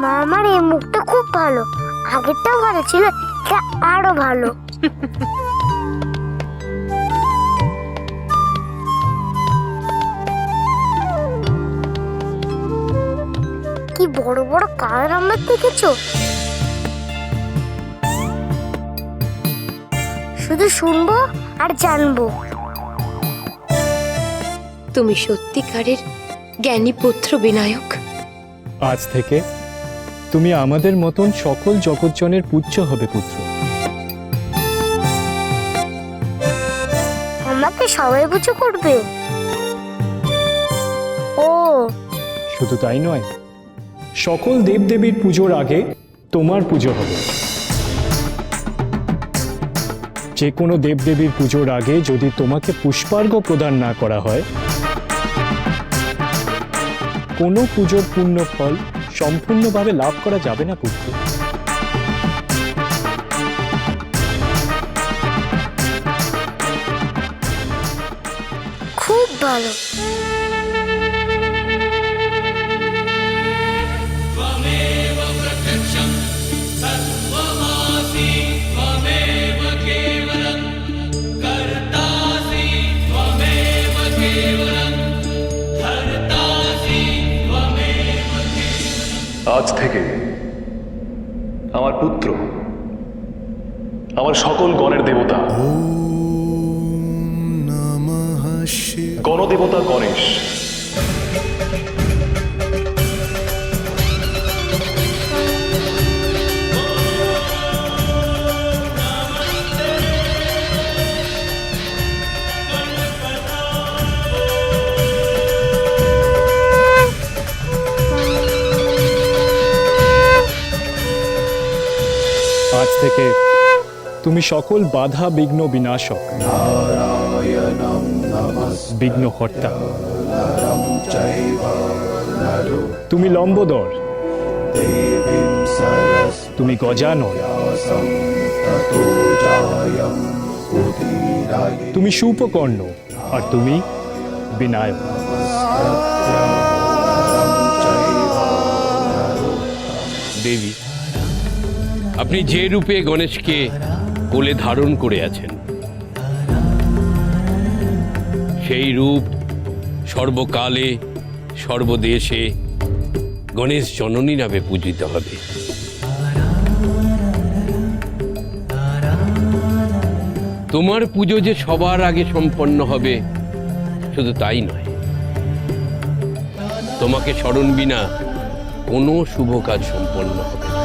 মা, আমার এই মুখটা খুব ভালো, আগেরটাও ভালো ছিল, এটা আরো ভালো। কি বড় বড় কার আমরা দেখেছো? শুধু শুনবো আর জানবো। তুমি সত্যিকারের জ্ঞানী পুত্র বিনায়ক। আজ থেকে তুমি আমাদের মতন সকল জগৎজনের পূজ্য হবে পুত্র। আমাকে সবাই পুজো করবে? ও, শুধু তাই নয়, সকল দেবদেবীর পুজোর আগে তোমার পুজো হবে। যে কোনো দেবদেবীর পুজোর আগে যদি তোমাকে পুষ্পার্ঘ্য প্রদান না করা হয়, কোনো পুজোর পূর্ণ ফল সম্পূর্ণভাবে লাভ করা যাবে না পুত্র। খুব ভালো। আজ থেকে আমার পুত্র আমার সকল গণের দেবতা, গণদেবতা গণেশ আজ থেকে তুমি সকল বাধা বিঘ্ন বিনাশক, বিঘ্নহর্তা, তুমি লম্বোদর, তুমি গজানন, তুমি শূপকর্ণ, আর তুমি বিনায়ক। দেবী, আপনি যে রূপে গণেশকে কোলে ধারণ করে আছেন, সেই রূপ সর্বকালে সর্বদেশে গণেশ জননী নামে পূজিত হবে। তোমার পুজো যে সবার আগে সম্পন্ন হবে শুধু তাই নয়, তোমাকে স্মরণ বিনা কোনো শুভ কাজ সম্পন্ন হবে না।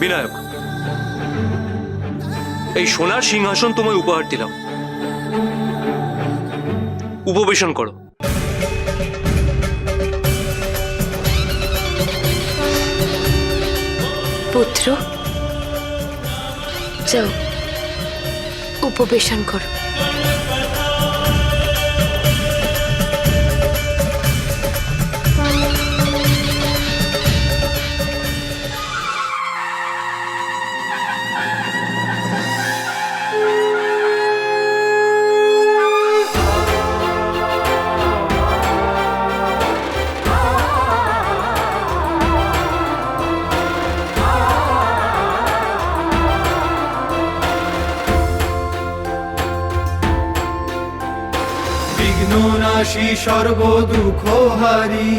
বিনায়ক, এই সোনার সিংহাসন তোমায় উপহার দিলাম, উপবেশন করো। পুত্র, যাও উপবেশন করো। বিঘ্ননাশী সর্ব দুঃখ হারি,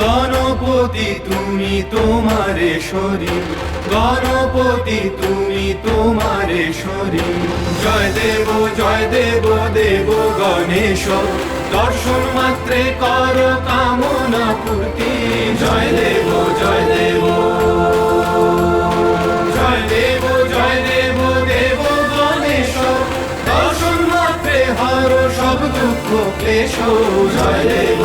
গণপতি তুমি তোমারেশ্বরী, গণপতি তুমি তোমারেশ্বরী। জয় দেব দেব গণেশ, দর্শন মাত্রে কর কামনা পূর্তি। জয় দেব দেব দেব গণেশ, দর্শন মাত্রে হর সব দুঃখ ক্লেশ। জয় দেব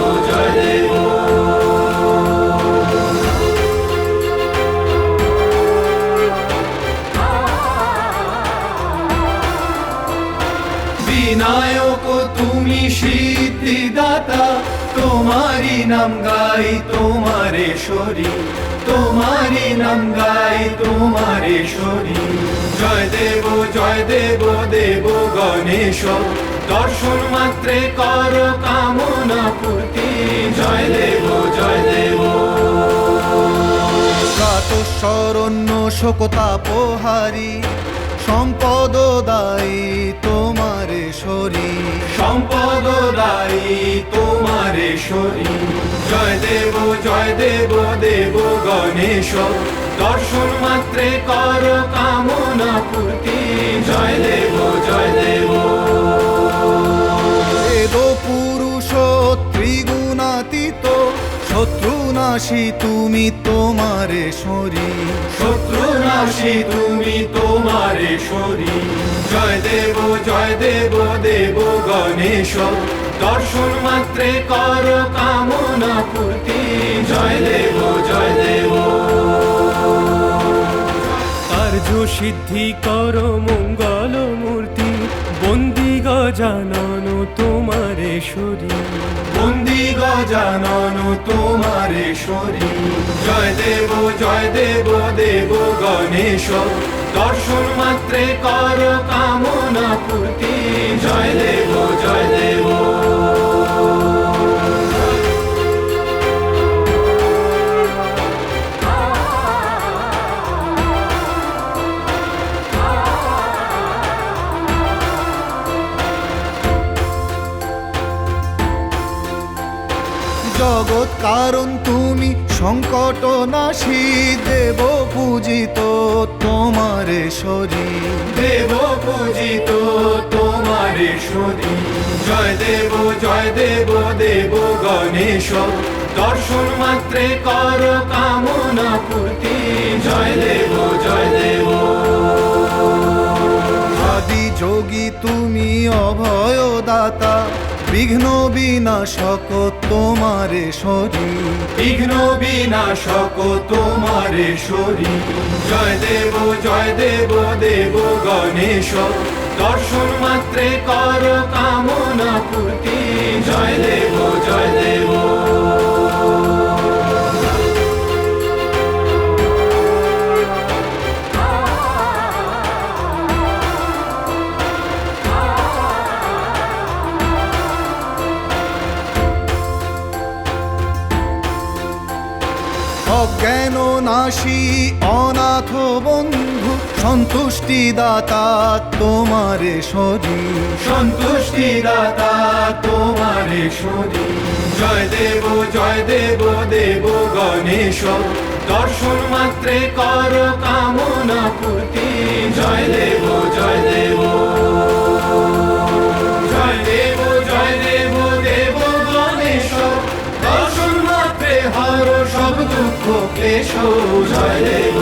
বিনায়ক তুমি সিদ্ধিদাতা, তোমার তোমারি নাম গাই তোমারেশ্বরী, তোমারি নাম গাই তোমারেশ্বরী। জয় দেব দেব গণেশ, দর্শন মাত্রে কর কামনা পূর্তি। জয় দেব প্রাতঃশরণ্য শোকতাপহারী, সম্পদ দায়ী তোমারেশ্বরী, সম্পদ দায়ী তোমারেশ্বরী। জয় দেব দেব গণেশ, দর্শন মাত্রে কর কামনা পূর্তি। জয় দেব বেদ পুরুষ ত্রিগুণাতীত, শত্রুনাশী তুমি তোমারেশ্বরী, শত্রুনাশী তুমি তোমারেশ্বরী। জয় দেব দেব গণেশ, দর্শন মাত্রে কর কামনা পূর্তি। জয় দেব কার্য সিদ্ধি কর মঙ্গল মূর্তি, বন্দি গজানন তোমারেশ্বরী, বন্দি গজানন তোমারেশ্বরী। জয় দেব দেব গণেশ, দর্শন মাত্রে কর কামনা পূর্তি। জয় দেব জগৎ কারণ তুমি, সংকট নাশী দেব পূজিত তোমারেশ্বরী, দেব পূজিত তোমারেশ্বরী। জয় দেব দেব গণেশ, দর্শন মাত্রে কর কামনা পূর্তি। জয় দেব আদি যোগী তুমি অভয়দাতা, বিঘ্ন বিনাশক তোমারেশ্বরী, বিঘ্ন বিনাশক তোমারেশ্বরী। জয় দেব দেব গণেশ, দর্শন মাত্রে কর কামনা পূর্তি। জয় দেব অজ্ঞান নাশী অনাথ বন্ধু, সন্তুষ্টি দাতা তোমারেশ্বরী, সন্তুষ্টি দাতা তোমারেশ্বরী। জয় দেব দেব গণেশ, দর্শন মাত্রে কর কামনা পূর্তি। জয় দেব দেব দেব গণেশ, দর্শন মাত্রে হর সব দুঃখ ক্লেশ। জয় দেব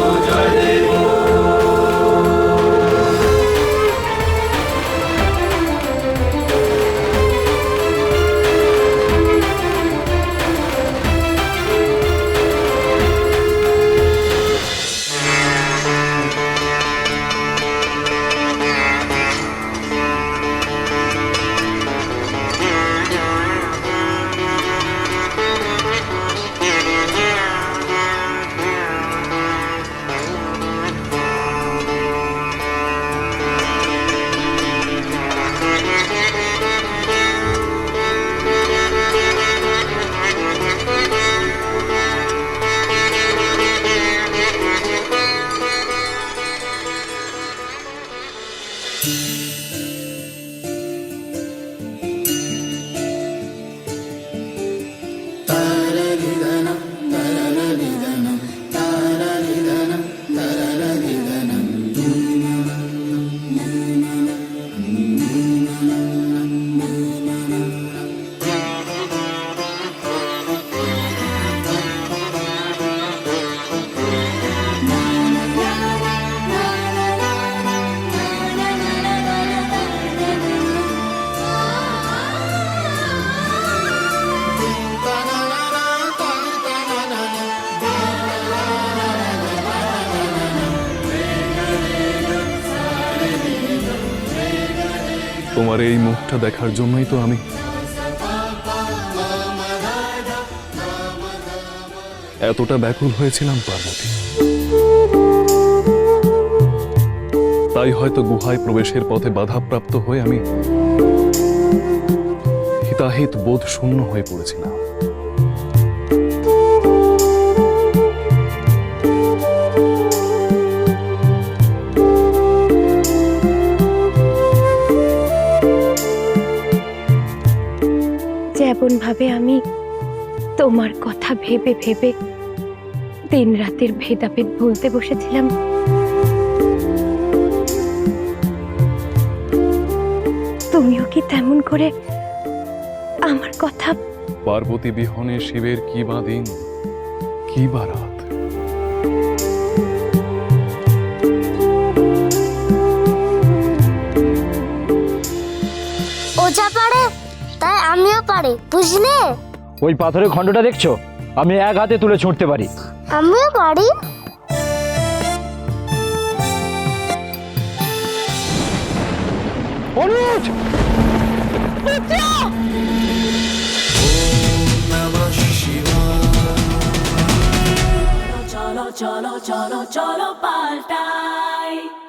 তোমার এই মুখটা দেখার জন্যই তো আমি এতটা ব্যাকুল হয়েছিলাম পার্বতী। তাই হয়তো গুহায় প্রবেশের পথে বাধাপ্রাপ্ত হয়ে আমি হিতাহিত বোধ শূন্য হয়ে পড়েছিলাম। যেমন ভাবে আমি তোমার কথা ভেবে ভেবে দিন রাতের ভেদাভেদ ভুলতে বসেছিলাম, তুমিও কি তেমন করে আমার কথা? পার্বতী বিহনে শিবের কি বা দিন, কি বা রাত। ও যা পারে তাই আমিও পারি, বুঝলে? ওই পাথরের খণ্ডটা দেখছো? আমি এক হাতে তুলে ছুঁড়তে পারি। আমিও পারি। অনুজ! cholo, cholo, cholo, cholo, paltai.